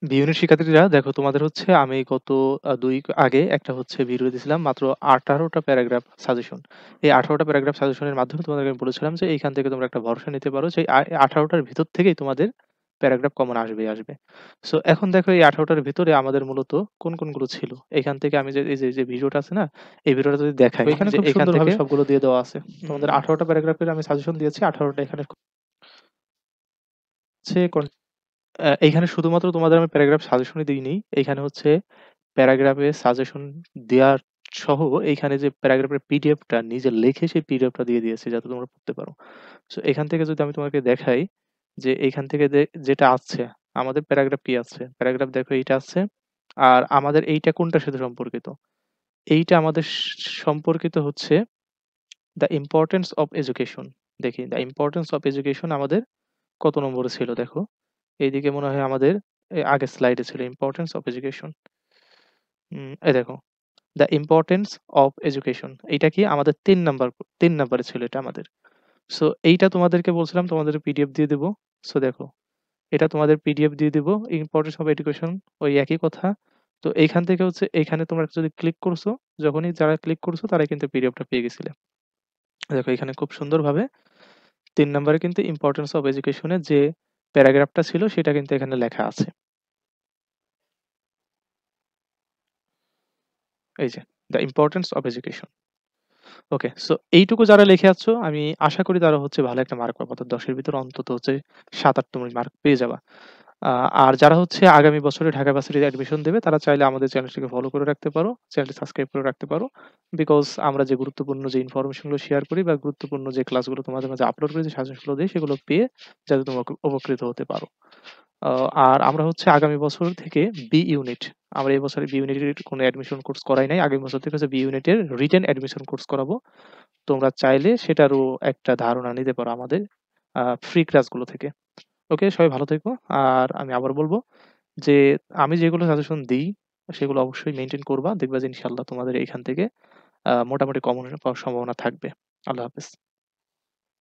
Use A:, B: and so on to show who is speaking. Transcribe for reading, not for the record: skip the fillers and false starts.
A: B unit শিক্ষার্থীরা দেখো তোমাদের হচ্ছে আমি গত ২ আগে একটা হচ্ছে ভিডিও দিছিলাম মাত্র ১৮ টা প্যারাগ্রাফ সাজেশন। এই ১৮ টা প্যারাগ্রাফ সাজেশনের মাধ্যমে তোমাদেরকে আমি বলেছিলাম যে এইখান থেকে তোমরা একটা ভরসা নিতে পারো যে ১৮ টার ভিতর থেকেই তোমাদের প্যারাগ্রাফ কমন আসবেই আসবে। সো এখন দেখো এই ১৮ টার ভিতরে আমাদের মূলত কোনগুলো ছিল? এখান থেকে আমি যে এই যে ভিডিওটা আছে না? এই ভিডিওটা যদি দেখাই
B: এখানে
A: যে
B: খুব
A: এখান থেকে
B: সুন্দরভাবে সবগুলো দিয়ে দেওয়া আছে।
A: তোমাদের ১৮ টা প্যারাগ্রাফের আমি সাজেশন দিয়েছি। ১৮ টা এখানে হচ্ছে এইখানে শুধুমাত্র তোমাদের আমি প্যারাগ্রাফ সাজেশনই দিইনি। এইখানে হচ্ছে প্যারাগ্রাফে সাজেশন দেওয়ার সহ এইখানে যে প্যারাগ্রাফের পিডিএফটা নিজে লিখে সেই পিডিএফটা দিয়ে দিয়েছি যাতে তোমরা পড়তে পারো। সো এখান থেকে যদি আমি তোমাকে দেখাই যে এইখান থেকে যেটা আছে আমাদের প্যারাগ্রাফ কি আছে? প্যারাগ্রাফ দেখো এইটা আছে। আর আমাদের এইটা কোনটার সাথে সম্পর্কিত? এইটা আমাদের সম্পর্কিত হচ্ছে দ্য ইম্পোর্টেন্স অফ এডুকেশন। দেখি দ্য ইম্পোর্টেন্স অফ এডুকেশন আমাদের কত নম্বরে ছিল দেখো। এইদিকে মনে হয় আমাদের আগের স্লাইডে ছিল ইম্পোর্টেন্স অফ এডুকেশন। এই দেখো দ্য ইম্পোর্টেন্স অফ এডুকেশন এইটা কি আমাদের ৩ নাম্বারে ছিল এটা আমাদের। সো এইটা তোমাদেরকে বলছিলাম তোমাদের পিডিএফ দিয়ে দেবো। সো দেখো এটা তোমাদের পিডিএফ দিয়ে দিব ইম্পর্টেন্স অফ এডুকেশন ওই একই কথা। তো এইখান থেকে হচ্ছে এইখানে তোমরা যদি ক্লিক করছো যখনই যারা ক্লিক করছো তারা কিন্তু পিডিএফটা পেয়ে গেছিলে। দেখো এখানে খুব সুন্দরভাবে ৩ নাম্বারে কিন্তু ইম্পর্টেন্স অফ এডুকেশনের যে প্যারাগ্রাফটা ছিল সেটা কিন্তু এখানে লেখা আছে। এই যে the importance of education. Okay. So এইটুকু যারা লিখে আছো আমি আশা করি তারা হচ্ছে ভালো একটা মার্ক পাবা। অর্থাৎ ১০ এর ভিতরে অন্তত হচ্ছে ৭-৮ তুমি মার্ক পেয়ে যাবা। আর যারা হচ্ছে আগামী বছরে ঢাকা ভার্সিটিতে অ্যাডমিশন দেবে তারা চাইলে আমাদের চ্যানেলটিকে ফলো করে রাখতে পারো। চ্যানেলটি সাবস্ক্রাইব করে রাখতে পারো। বিকজ আমরা যে গুরুত্বপূর্ণ যে ইনফরমেশন গুলো শেয়ার করি বা গুরুত্বপূর্ণ যে ক্লাসগুলো তোমাদের মাঝে আপলোড করি যে সাজেশন গুলো দেই সেগুলো পেয়ে যাতে তোমরা উপকৃত হতে পারো। আ আর আমরা হচ্ছে আগামী বছর থেকে বি ইউনিট আমরা এই বছরে বি ইউনিটের কোনো অ্যাডমিশন কোর্স করাই নাই। আগামী বছর থেকে হচ্ছে বি ইউনিটের রিটেন অ্যাডমিশন কোর্স করাবো। তোমরা চাইলে সেটারও একটা ধারণা নিতে পারো আমাদের ফ্রি ক্লাসগুলো থেকে। ওকে, সবাই ভালো থেকো। আর আমি আবার বলব যে আমি যেগুলো সাজেশন দিই সেগুলো অবশ্যই মেইনটেইন করবা। দেখবা যে ইনশাআল্লাহ তোমাদের এখান থেকে মোটামুটি কমন পাওয়ার সম্ভাবনা থাকবে। আল্লাহ হাফেজ।